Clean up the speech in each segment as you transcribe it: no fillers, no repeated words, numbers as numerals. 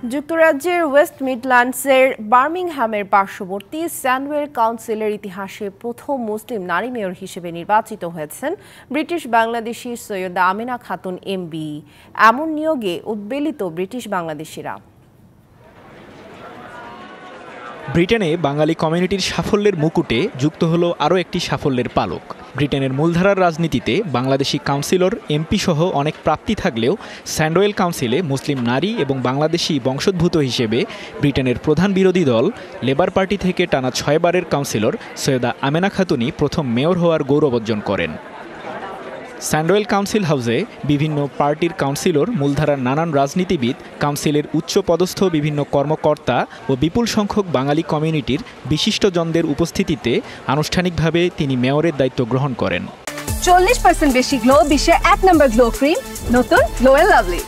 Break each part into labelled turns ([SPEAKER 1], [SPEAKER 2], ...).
[SPEAKER 1] যুক্তরাজ্যের ওয়েস্ট মিডল্যান্ডসের বার্মিংহামের পার্শ্ববর্তী স্যান্ডওয়েল কাউন্সিলের ইতিহাসে প্রথম মুসলিম নারী মেয়র হিসেবে নির্বাচিত হয়েছেন ব্রিটিশ বাংলাদেশি সৈয়দা আমেনা খাতুন এমবি। এমন নিয়োগে উদ্বেলিত ব্রিটিশ বাংলাদেশিরা।
[SPEAKER 2] ব্রিটেনে বাঙালি কমিউনিটির সাফল্যের মুকুটে যুক্ত হলো আরও একটি সাফল্যের পালক। ব্রিটেনের মূলধারার রাজনীতিতে বাংলাদেশি কাউন্সিলর এমপি সহ অনেক প্রাপ্তি থাকলেও স্যান্ডওয়েল কাউন্সিলে মুসলিম নারী এবং বাংলাদেশি বংশোদ্ভূত হিসেবে ব্রিটেনের প্রধান বিরোধী দল লেবার পার্টি থেকে টানা 6 বারের কাউন্সিলর সৈয়দা আমেনা খাতুনই প্রথম মেয়র হওয়ার গৌরব অর্জন করেন। স্যান্ডওয়েল কাউন্সিল হাউসে বিভিন্ন পার্টির কাউন্সিলর, মূলধারার নানান রাজনীতিবিদ, কাউন্সিলের উচ্চ পদস্থ বিভিন্ন কর্মকর্তা ও বিপুল সংখ্যক বাঙালি কমিউনিটির বিশিষ্টজনদের উপস্থিতিতে আনুষ্ঠানিকভাবে তিনি মেয়রের দায়িত্ব গ্রহণ করেন।
[SPEAKER 3] 40% বেশি গ্লো, বিশ্বের 1 নম্বর গ্লো ক্রিম, নতুন গ্লো এন্ড লাভলি।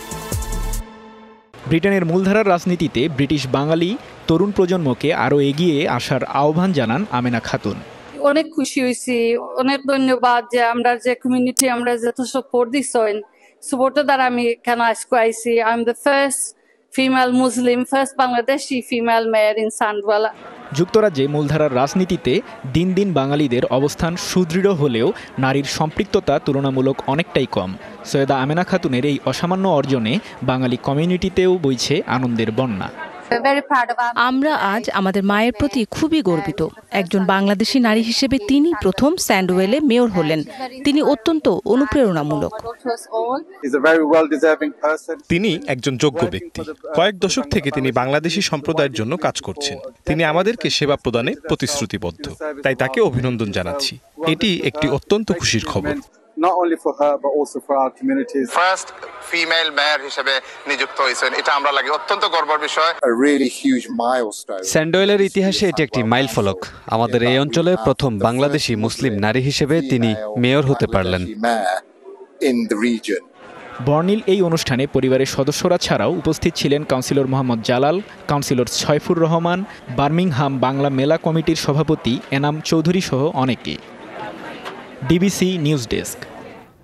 [SPEAKER 2] ব্রিটেনের মূলধারার রাজনীতিতে ব্রিটিশ বাঙালি তরুণ প্রজন্মকে আরও এগিয়ে আসার আহ্বান জানান আমেনা খাতুন।
[SPEAKER 4] অনেক খুশি হয়েছি, অনেক ধন্যবাদ যে আমরা যে কমিউনিটি আমরা যত সাপোর্ট দিচ্ছেন, সাপোর্টের দ্বারা আমি এখানে আজকে আইসি। I am the first female Muslim, first Bangladeshi female mayor in Sandwell.
[SPEAKER 2] যুক্তরাজ্যে মূলধারার রাজনীতিতে দিন দিন বাঙালিদের অবস্থান সুদৃঢ় হলেও নারীর সম্পৃক্ততা তুলনামূলক অনেকটাই কম। সৈয়দা আমেনা খাতুনের এই অসামান্য অর্জনে বাঙালি কমিউনিটিতেও বইছে আনন্দের বন্যা।
[SPEAKER 5] আমরা আজ আমাদের মায়ের প্রতি খুবই গর্বিত। একজন বাংলাদেশি নারী হিসেবে তিনি প্রথম স্যান্ডওয়েলে মেয়র হলেন। তিনি অত্যন্ত অনুপ্রেরণামূলক।
[SPEAKER 6] তিনি একজন যোগ্য ব্যক্তি। কয়েক দশক থেকে তিনি বাংলাদেশি সম্প্রদায়ের জন্য কাজ করছেন। তিনি আমাদেরকে সেবা প্রদানে প্রতিশ্রুতিবদ্ধ, তাই তাকে অভিনন্দন জানাচ্ছি। এটি একটি অত্যন্ত খুশির খবর।
[SPEAKER 7] Not only for her but also for our communities.
[SPEAKER 8] First female mayor হিসেবে নিযুক্ত হয়েছেন, এটা আমরা লাগে অত্যন্ত গর্বের বিষয়।
[SPEAKER 7] A really huge milestone.
[SPEAKER 9] স্যান্ডওয়েলের ইতিহাসে এটি একটি মাইলফলক। আমাদের এই অঞ্চলে প্রথম বাংলাদেশি মুসলিম নারী হিসেবে তিনি মেয়র হতে পারলেন।
[SPEAKER 2] বর্ণিল এই অনুষ্ঠানে পরিবারের সদস্যরা ছাড়াও উপস্থিত ছিলেন councillor Mohammad Jalal, councillor Chhayfur Rahman, Birmingham Bangla Mela কমিটির সভাপতি এনাম চৌধুরী সহ অনেকে। DBC news desk.